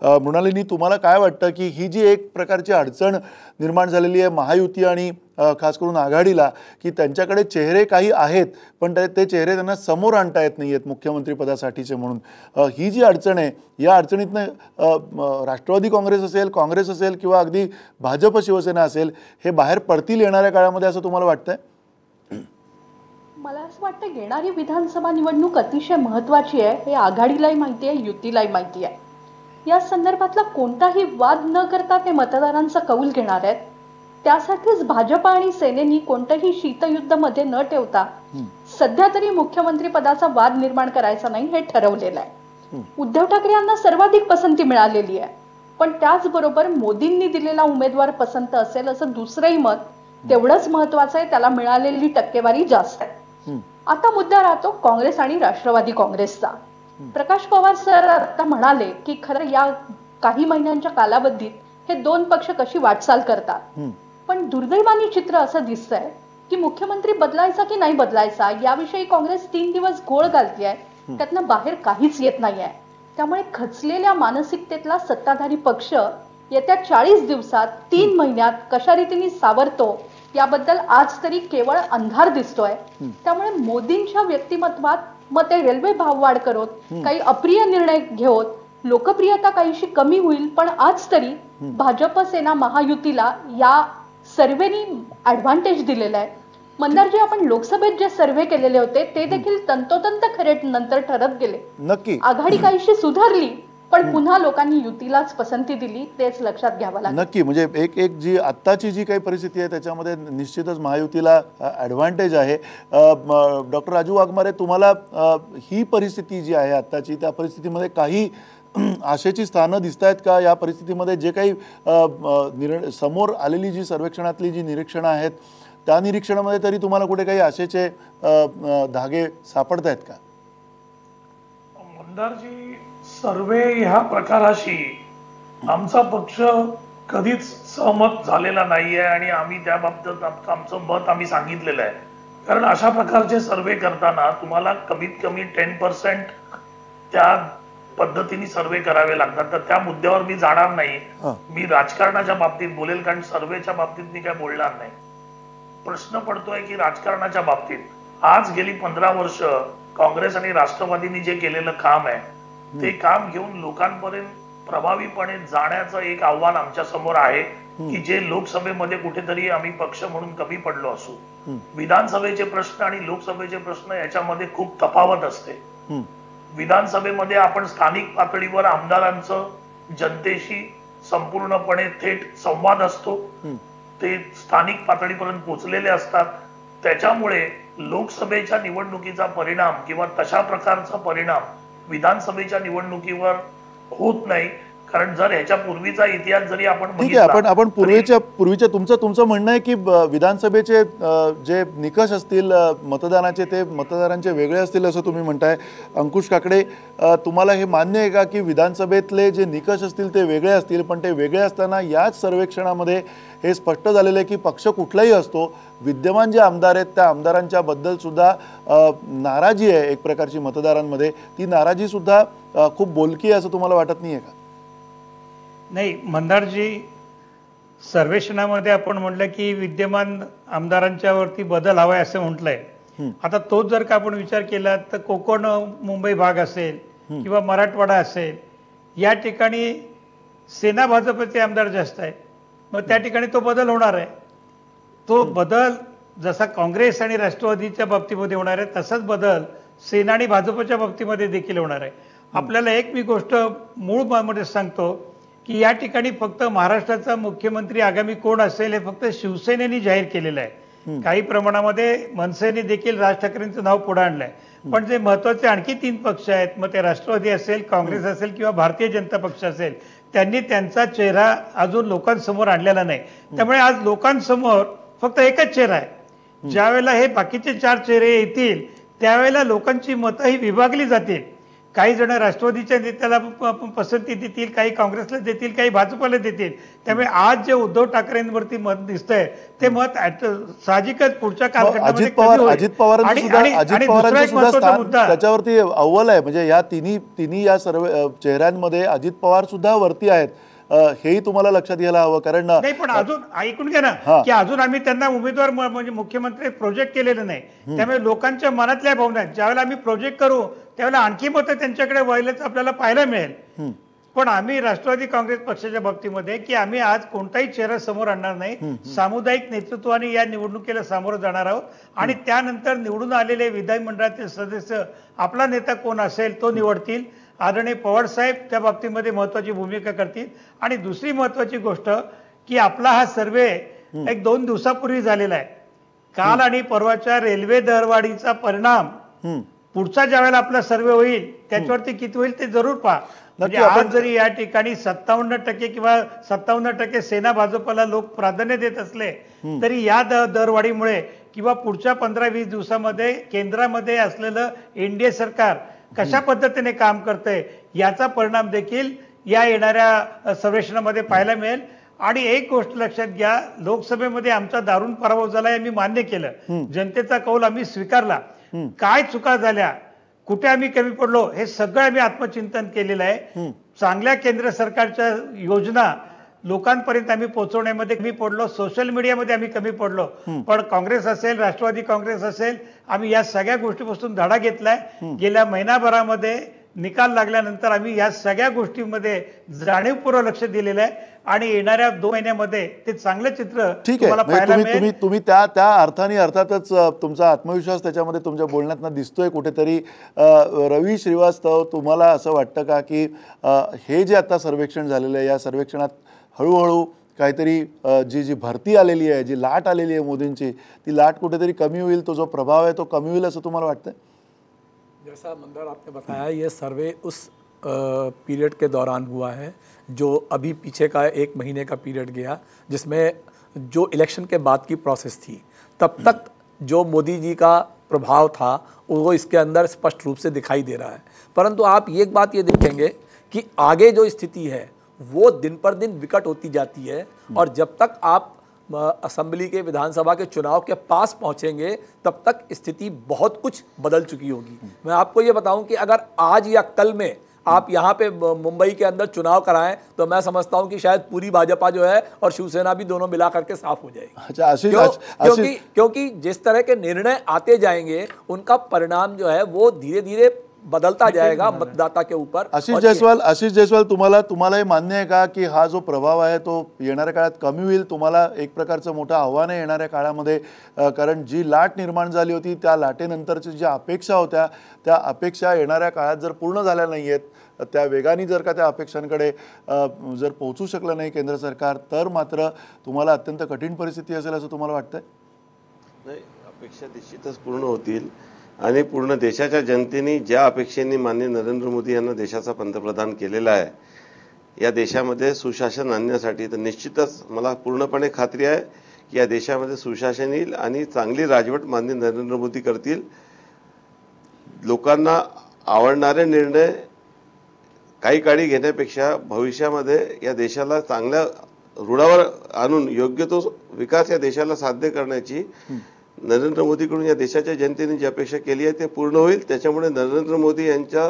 मृणालिनी, तुम्हाला काय वाटतं की ही जी एक प्रकारची अडचण निर्माण झालेली आहे महायुती आणि खास करून आघाडीला, की त्यांच्याकडे चेहरे काही आहेत पण ते चेहरे त्यांना समोर आणता येत नाही आहेत मुख्यमंत्री पदासाठीचे म्हणून, ही जी अडचण आहे या अडचणीतनं राष्ट्रवादी काँग्रेस असेल किंवा अगदी भाजप शिवसेना असेल हे बाहेर पडतील येणाऱ्या काळामध्ये असं तुम्हाला वाटतंय? मला असं वाटतं येणारी विधानसभा निवडणूक अतिशय महत्त्वाची आहे हे आघाडीलाही माहिती आहे, युतीलाही माहिती आहे. या संदर्भातला कोणताही वाद न करता ते मतदारांचा कौल घेणार आहेत. त्यासाठीच भाजप आणि सेनेनी कोणतंही शीतयुद्धामध्ये न ठेवता सध्या तरी मुख्यमंत्री पदाचा वाद निर्माण करायचा नाही हे ठरवलेलं आहे. उद्धव ठाकरे यांना सर्वाधिक पसंती मिळालेली आहे, पण त्याचबरोबर मोदींनी दिलेला उमेदवार पसंत असेल असं दुसरंही मत तेवढंच महत्वाचं आहे, त्याला मिळालेली टक्केवारी जास्त आहे. आता मुद्दा राहतो काँग्रेस आणि राष्ट्रवादी काँग्रेसचा. प्रकाश पवार सर आता म्हणाले की खरं या काही महिन्यांच्या कालावधीत हे दोन पक्ष कशी वाटचाल करतात, पण दुर्दैवानी चित्र असं दिसतंय की मुख्यमंत्री बदलायचा की नाही बदलायचा याविषयी काँग्रेस 3 दिवस घोळ घालतेय, त्यातनं बाहेर काहीच येत नाहीये. त्यामुळे खचलेल्या मानसिकतेतला सत्ताधारी पक्ष येत्या 40 दिवसात 3 महिन्यात कशा रीतीने सावरतो याबद्दल आज तरी केवळ अंधार दिसतोय. त्यामुळे मोदींच्या व्यक्तिमत्वात मग ते रेल्वे भाववाढ करत काही अप्रिय निर्णय घेत लोकप्रियता काहीशी कमी होईल, पण आज तरी भाजप सेना महायुतीला या सर्वेनी ऍडव्हान्टेज दिलेला आहे. मंदारजी, आपण लोकसभेत जे सर्वे केलेले होते ते देखील तंतोतंत खरे नंतर ठरत गेले. नक्की आघाडी काहीशी सुधारली पण पुन्हा लोकांनी युतीलाच पसंती दिली, तेच लक्षात घ्यावं लागेल. नक्की, म्हणजे एक जी आत्ताची जी काही परिस्थिती आहे त्याच्यामध्ये निश्चितच महायुतीला ॲडव्हान्टेज आहे. डॉक्टर राजू वाघमारे, तुम्हाला ही परिस्थिती जी आहे आत्ताची त्या परिस्थितीमध्ये काही आशेची स्थानं दिसत आहेत का? या परिस्थितीमध्ये जे काही समोर आलेली जी सर्वेक्षणातली जी निरीक्षणं आहेत त्या निरीक्षणामध्ये तरी तुम्हाला कुठे काही आशेचे धागे सापडत आहेत का? मंदारजी, सर्वे ह्या प्रकाराशी आमचा पक्ष कधीच सहमत झालेला नाहीये आणि आम्ही त्या बाबतीत आमचं मत आम्ही सांगितलेलं आहे. कारण अशा प्रकारचे सर्वे करताना तुम्हाला कमीत कमी 10% त्या पद्धतीने सर्वे करावे लागतात. तर त्या मुद्द्यावर मी जाणार नाही. मी राजकारणाच्या बाबतीत बोलेल, कारण सर्वेच्या बाबतीत मी काय बोलणार नाही. प्रश्न पडतोय की राजकारणाच्या बाबतीत आज गेली 15 वर्ष काँग्रेस आणि राष्ट्रवादींनी जे केलेलं काम आहे ते काम घेऊन लोकांपर्यंत प्रभावीपणे जाण्याचं एक आव्हान आमच्या समोर आहे की जे लोकसभेमध्ये कुठेतरी आम्ही पक्ष म्हणून कमी पडलो असू. विधानसभेचे प्रश्न आणि लोकसभेचे प्रश्न याच्यामध्ये खूप तफावत असते. विधानसभेमध्ये आपण स्थानिक पातळीवर आमदारांचं जनतेशी संपूर्णपणे थेट संवाद असतो, ते स्थानिक पातळीपर्यंत पोहोचलेले असतात. त्याच्यामुळे लोकसभेच्या निवडणुकीचा परिणाम किंवा तशा प्रकारचा परिणाम विधानसभेच्या निवडणुकीवर होत नाही. कारण जर ह्याच्या पूर्वीचा इतिहास जरी आपण आपण पूर्वीच्या तुमचं म्हणणं आहे की विधानसभेचे जे निकष असतील मतदानाचे ते मतदारांचे वेगळे असतील असं तुम्ही म्हणताय. अंकुश काकडे, तुम्हाला हे मान्य आहे का की विधानसभेतले जे निकष असतील ते वेगळे असतील, पण ते वेगळे असताना याच सर्वेक्षणामध्ये हे स्पष्ट झालेलं आहे की पक्ष कुठलाही असतो, विद्यमान जे आमदार आहेत त्या आमदारांच्या बद्दल सुद्धा नाराजी आहे एक प्रकारची मतदारांमध्ये. ती नाराजी सुद्धा खूप बोलकी आहे असं तुम्हाला वाटत नाही आहे का? नाही मंदारजी, सर्वेक्षणामध्ये आपण म्हटलं की विद्यमान आमदारांच्या वरती बदल हवाय असं म्हटलंय. आता तोच जर का आपण विचार केला तर कोकण मुंबई भाग असेल किंवा मराठवाडा असेल, या ठिकाणी सेना भाजपचे आमदार जास्त आहेत. मग त्या ठिकाणी तो बदल होणार आहे. तो बदल जसा काँग्रेस आणि राष्ट्रवादीच्या बाबतीमध्ये होणार आहे तसाच बदल सेना आणि भाजपच्या बाबतीमध्ये देखील होणार आहे. आपल्याला एक मी गोष्ट मूळमध्ये सांगतो की या ठिकाणी फक्त महाराष्ट्राचा मुख्यमंत्री आगामी कोण असेल हे फक्त शिवसेनेने जाहीर केलेलं आहे. काही प्रमाणामध्ये मनसेने देखील राज ठाकरेंचं नाव पुढे आणलंय. पण जे महत्त्वाचे आणखी 3 पक्ष आहेत, मग ते राष्ट्रवादी असेल, काँग्रेस असेल किंवा भारतीय जनता पक्ष असेल, त्यांनी त्यांचा चेहरा अजून लोकांसमोर आणलेला नाही. त्यामुळे आज लोकांसमोर फक्त एकच चेहरा आहे. ज्यावेळेला हे बाकीचे 4 चेहरे येतील त्यावेळेला लोकांची मतं ही विभागली जातील. काही जण राष्ट्रवादीच्या नेत्याला पसंती देतील, काही काँग्रेसला देतील, काही भाजपला देतील. त्यामुळे आज जे उद्धव ठाकरेंवरती मत दिसतंय ते मत साहजिकच पुढच्या कालखंडामध्ये अजित पवारांचं सुद्धा स्थान मुद्दा त्याच्यावरती अव्वल आहे. म्हणजे या तिन्ही या सर्व चेहऱ्यांमध्ये अजित पवार सुद्धा वरती आहेत. हेही तुम्हाला लक्षात घ्यायला हवं. कारण नाही, पण अजून ऐकून घ्या ना की अजून आम्ही त्यांना उमेदवार म्हणजे मुख्यमंत्री प्रोजेक्ट केलेलं नाही. त्यामुळे लोकांच्या मनातल्या भावना ज्यावेळेला आम्ही प्रोजेक्ट करू त्यावेळेला आणखी मतं त्यांच्याकडे वळल्याचं आपल्याला पाहायला मिळेल. पण आम्ही राष्ट्रवादी काँग्रेस पक्षाच्या बाबतीमध्ये की आम्ही आज कोणताही चेहरा समोर आणणार नाही. सामुदायिक नेतृत्वाने या निवडणुकीला सामोरं जाणार आहोत आणि त्यानंतर निवडून आलेले विधानमंडळातील सदस्य आपला नेता कोण असेल तो निवडतील. आदरणीय पवार साहेब त्या बाबतीमध्ये महत्वाची भूमिका करतील. आणि दुसरी महत्वाची गोष्ट की आपला हा सर्वे एक 2 दिवसापूर्वी झालेला आहे. काल आणि परवाच्या रेल्वे दरवाढीचा परिणाम पुढचा ज्यावेळेला आपला सर्वे होईल त्याच्यावरती किती होईल ते जरूर पहा. म्हणजे आज जरी या ठिकाणी 57% किंवा 57% सेना भाजपला लोक प्राधान्य देत असले तरी या दरवाढीमुळे किंवा पुढच्या 15-20 दिवसामध्ये केंद्रामध्ये असलेलं एनडीए सरकार कशा पद्धतीने काम करतंय याचा परिणाम देखील या येणाऱ्या सर्वेक्षणामध्ये पाहायला मिळेल. आणि एक गोष्ट लक्षात घ्या, लोकसभेमध्ये आमचा दारुण पराभव झाला हे आम्ही मान्य केलं. जनतेचा कौल आम्ही स्वीकारला. काय चुका झाल्या, कुठे आम्ही कमी पडलो हे सगळं आम्ही आत्मचिंतन केलेलं आहे. चांगल्या केंद्र सरकारच्या योजना लोकांपर्यंत आम्ही पोहोचवण्यामध्ये कमी पडलो, सोशल मीडियामध्ये आम्ही कमी पडलो. पण काँग्रेस असेल, राष्ट्रवादी काँग्रेस असेल, आम्ही या सगळ्या गोष्टीपासून धडा घेतलाय. गेल्या महिनाभरामध्ये निकाल लागल्यानंतर आम्ही या सगळ्या गोष्टींमध्ये जाणीवपूर्वक लक्ष दिलेलं आहे आणि येणाऱ्या 2 महिन्यामध्ये ते चांगलं चित्र तुम्हाला पाहायला मिळेल. तुम्ही त्या अर्थाने अर्थातच तुमचा आत्मविश्वास त्याच्यामध्ये तुमच्या बोलण्यातनं दिसतोय कुठेतरी. रवी श्रीवास्तव, तुम्हाला असं वाटतं का की हे जे आता सर्वेक्षण झालेलं आहे या सर्वेक्षणात हळूहळू काहीतरी जी भरती आलेली आहे, जी लाट आलेली आहे मोदींची, ती लाट कुठेतरी कमी होईल, तो जो प्रभाव आहे तो कमी होईल असं तुम्हाला वाटतंय? जैसा मंदार आपने बताया, ये सर्वे उस पीरियड के दौरान हुआ है जो अभी पीछे का 1 महीने का पीरियड गया, जिसमें जो इलेक्शन के बाद की प्रोसेस थी तब तक जो मोदी जी का प्रभाव था वो इसके अंदर स्पष्ट रूप से दिखाई दे रहा है. परंतु आप एक बात ये देखेंगे कि आगे जो स्थिति है वो दिन पर दिन विकट होती जाती है और जब तक आप असेंबली के विधानसभा के चुनाव के पास पहुंचेंगे तब तक स्थिति बहुत कुछ बदल चुकी होगी. मैं आपको ये बताऊं कि अगर आज या कल में आप यहाँ पे मुंबई के अंदर चुनाव कराएं तो मैं समझता हूं कि शायद पूरी भाजपा जो है और शिवसेना भी दोनों मिला करके साफ हो जाएगी. अच्छा, क्योंकि जिस तरह के निर्णय आते जाएंगे उनका परिणाम जो है वो धीरे धीरे बदलता जाएगा मतदाता के ऊपर. आशीष जयस्वाल, तुम्हाला हे मान्य आहे का की हा जो प्रभाव आहे तो येणाऱ्या काळात कमी होईल? तुम्हाला एक प्रकारचं मोठं आव्हान आहे येणाऱ्या काळामध्ये, कारण जी लाट निर्माण झाली होती त्या लाटेनंतरची ज्या अपेक्षा होत्या त्या अपेक्षा येणाऱ्या काळात जर पूर्ण झाल्या नाही आहेत, त्या वेगाने जर का त्या अपेक्षांकडे जर पोहोचू शकलं नाही केंद्र सरकार, तर मात्र तुम्हाला अत्यंत कठीण परिस्थिती असेल असं तुम्हाला वाटतंय? नाही, अपेक्षा निश्चितच पूर्ण होतील आणि पूर्ण देशाच्या जनतेने ज्या अपेक्षेने माननीय नरेंद्र मोदी यांना देशाचा पंतप्रधान केलेला आहे, या देशामध्ये सुशासन आणण्यासाठी तर निश्चितच मला पूर्णपणे खात्री आहे की या देशामध्ये सुशासन येईल आणि चांगली राजवट माननीय नरेंद्र मोदी करतील. लोकांना आवडणारे निर्णय काही काळी घेण्यापेक्षा भविष्यामध्ये या देशाला चांगल्या रुळावर आणून योग्य तो विकास या देशाला साध्य करण्याची नरेंद्र मोदीकडून या देशाच्या जनतेने जी अपेक्षा केली आहे ते पूर्ण होईल. त्याच्यामुळे नरेंद्र मोदी यांचा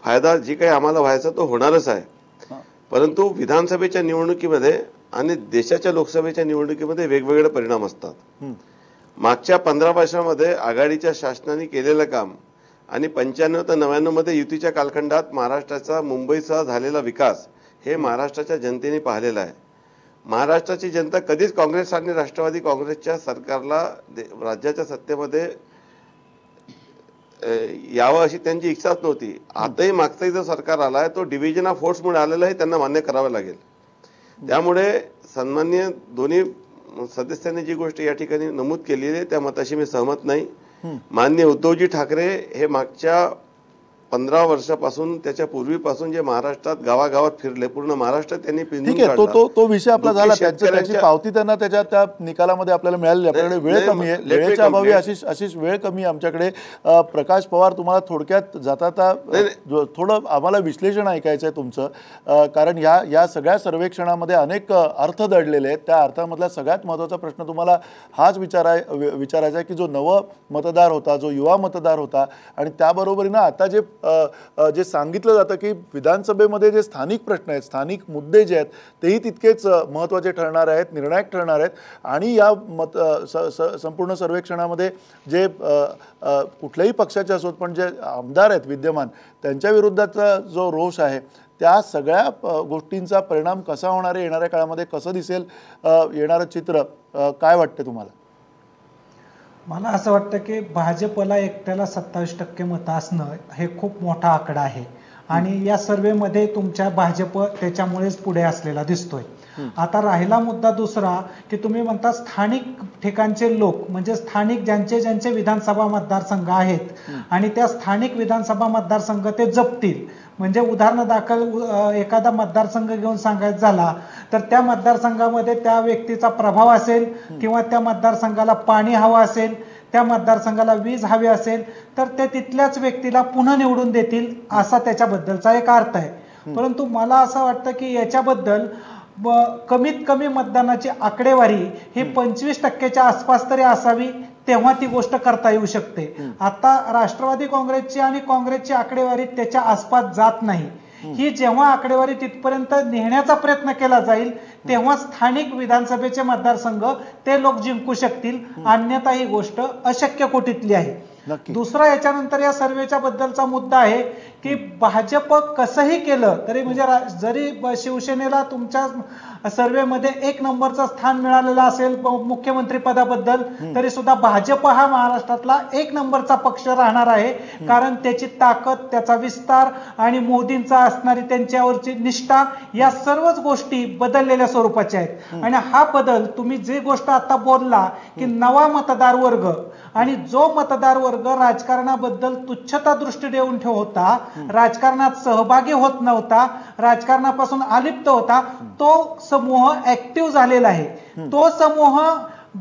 फायदा जी काही आम्हाला व्हायचा तो होणारच आहे. परंतु विधानसभेच्या निवडणुकीमध्ये आणि देशाच्या लोकसभेच्या निवडणुकीमध्ये वेगवेगळे परिणाम असतात. मागच्या 15 वर्षामध्ये आघाडीच्या शासनाने केलेलं काम आणि 95 ते 99 मध्ये युतीच्या कालखंडात महाराष्ट्राचा मुंबईसह झालेला विकास हे महाराष्ट्राच्या जनतेने पाहिलेला आहे. महाराष्ट्राची जनता कधीच काँग्रेस आणि राष्ट्रवादी काँग्रेसच्या सरकारला राज्याच्या सत्तेमध्ये यावं अशी त्यांची इच्छाच नव्हती. आताही मागचाही जो सरकार आलाय तो डिव्हिजन ऑफ फोर्समुळे आलेला आहे, त्यांना मान्य करावं लागेल. त्यामुळे सन्माननीय दोन्ही सदस्यांनी जी गोष्ट या ठिकाणी नमूद केलेली आहे त्या मताशी मी सहमत नाही. माननीय उद्धवजी ठाकरे हे मागच्या 15 वर्षापासून त्याच्या पूर्वीपासून जे महाराष्ट्रात गावागावात फिरले, पूर्ण महाराष्ट्र त्यांनी पिंजून ठीक आहे, काढला. तो विषय आपला झाला. त्याची शेतकऱ्यांच्या- पावती त्यांना त्या निकालामध्ये आपल्याला मिळाली. आपल्याकडे वेळ नाही, कमी आहे, let me वेळेच्या अभावी complete. अशीच वेळ कमी आहे आमच्याकडे. प्रकाश पवार, तुम्हाला थोडक्यात जाता थोडं आम्हाला विश्लेषण ऐकायचं आहे तुमचं, कारण या सगळ्या सर्वेक्षणामध्ये अनेक अर्थ दडलेले आहेत. त्या अर्थामधला सगळ्यात महत्त्वाचा प्रश्न तुम्हाला हाच विचारायचा आहे की जो नव मतदार होता, जो युवा मतदार होता, आणि त्याबरोबरीनं आता जे सांगितलं जातं की विधानसभेमध्ये जे स्थानिक प्रश्न आहेत, स्थानिक मुद्दे जे आहेत, तेही तितकेच महत्त्वाचे ठरणार आहेत, निर्णायक ठरणार आहेत. आणि या संपूर्ण सर्वेक्षणामध्ये जे कुठल्याही पक्षाचे असोत, पण जे आमदार आहेत विद्यमान, त्यांच्या विरुद्धचा जो रोष आहे, त्या सगळ्या गोष्टींचा परिणाम कसा होणार आहे, येणाऱ्या काळामध्ये कसं दिसेल येणारं चित्र, काय वाटतं तुम्हाला? मला असं वाटतं की भाजपला एकट्याला 27% मतं असणं हे खूप मोठा आकडा आहे आणि या सर्वेमध्ये तुमच्या भाजप त्याच्यामुळेच पुढे असलेला दिसतोय. आता राहिला मुद्दा दुसरा की तुम्ही म्हणता स्थानिक ठिकाणचे लोक, म्हणजे स्थानिक ज्यांचे विधानसभा मतदारसंघ आहेत आणि त्या स्थानिक विधानसभा मतदारसंघ ते जपतील. म्हणजे उदाहरणादाखल एखादा मतदारसंघ घेऊन सांगायचा झाला तर त्या मतदारसंघामध्ये त्या व्यक्तीचा प्रभाव असेल किंवा त्या मतदारसंघाला पाणी हवं असेल, त्या मतदारसंघाला वीज हवी असेल, तर ते तिथल्याच व्यक्तीला पुन्हा निवडून देतील, असा त्याच्याबद्दलचा एक अर्थ आहे. परंतु मला असं वाटतं की याच्याबद्दल कमीत कमी मतदानाची आकडेवारी ही 25%च्या आसपास तरी असावी, तेव्हा ती गोष्ट करता येऊ शकते. आता राष्ट्रवादी काँग्रेसची आणि काँग्रेसची आकडेवारी त्याच्या आसपास जात नाही. ही जेव्हा आकडेवारी तिथपर्यंत नेण्याचा प्रयत्न केला जाईल तेव्हा स्थानिक विधानसभेचे मतदारसंघ ते लोक जिंकू शकतील, अन्यथा ही गोष्ट अशक्य कोटीतली आहे. दुसरा याच्यानंतर या सर्वेच्या बद्दलचा मुद्दा आहे की भाजप कसंही केलं तरी, म्हणजे जरी शिवसेनेला तुमच्या सर्वेमध्ये 1 नंबरचं स्थान मिळालेलं असेल मुख्यमंत्री पदाबद्दल, तरी सुद्धा भाजप हा महाराष्ट्रातला 1 नंबरचा पक्ष राहणार आहे. कारण त्याची ताकद, त्याचा विस्तार आणि मोदींचा असणारी त्यांच्यावरची निष्ठा, या सर्वच गोष्टी बदललेल्या स्वरूपाच्या आहेत. आणि हा बदल, तुम्ही जी गोष्ट आता बोलला की नवा मतदार वर्ग, आणि जो मतदार वर्ग राजकारणाबद्दल तुच्छता दृष्टी देऊन होता, राजकारणात सहभागी होत नव्हता, राजकारणापासून अलिप्त होता, तो समूह ऍक्टिव्ह झालेला आहे. तो समूह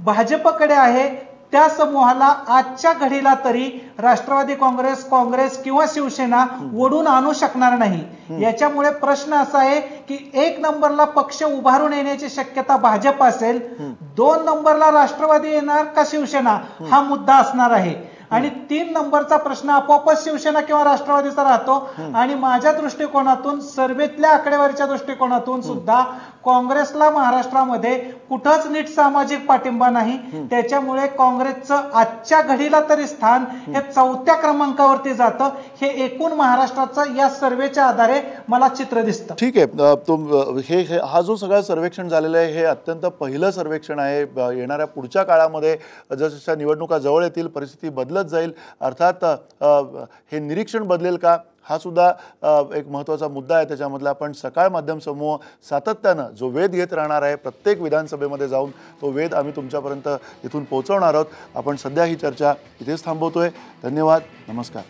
भाजपकडे आहे. त्या समूहाला आजच्या घडीला तरी राष्ट्रवादी काँग्रेस किंवा शिवसेना ओढून आणू शकणार नाही. याच्यामुळे प्रश्न असा आहे की 1 नंबरला पक्ष उभारून येण्याची शक्यता भाजप असेल, 2 नंबरला राष्ट्रवादी येणार का शिवसेना, हा मुद्दा असणार आहे. आणि 3 नंबरचा प्रश्न आपोआपच शिवसेना किंवा राष्ट्रवादीचा राहतो. आणि माझ्या दृष्टिकोनातून, सर्वेतल्या आकडेवारीच्या दृष्टिकोनातून सुद्धा काँग्रेसला महाराष्ट्रामध्ये कुठंच नीट सामाजिक पाठिंबा नाही. त्याच्यामुळे काँग्रेसचं आजच्या घडीला तरी स्थान हे 4थ्या क्रमांकावरती जातं. हे एकूण महाराष्ट्राचं या सर्वेच्या आधारे मला चित्र दिसतं. ठीक आहे, हा जो सगळा सर्वेक्षण झालेलं आहे हे अत्यंत पहिलं सर्वेक्षण आहे. येणाऱ्या पुढच्या काळामध्ये जसं निवडणुका जवळ येतील परिस्थिती बदलत जाईल. अर्थात हे निरीक्षण बदलेल का, हा सुद्धा एक महत्त्वाचा मुद्दा आहे. त्याच्यामधला आपण सकाळ माध्यम समूह सातत्यानं जो वेध घेत राहणार आहे, प्रत्येक विधानसभेमध्ये जाऊन तो वेध आम्ही तुमच्यापर्यंत इथून पोहोचवणार आहोत. आपण सध्या ही चर्चा इथेच थांबवतोय. धन्यवाद, नमस्कार.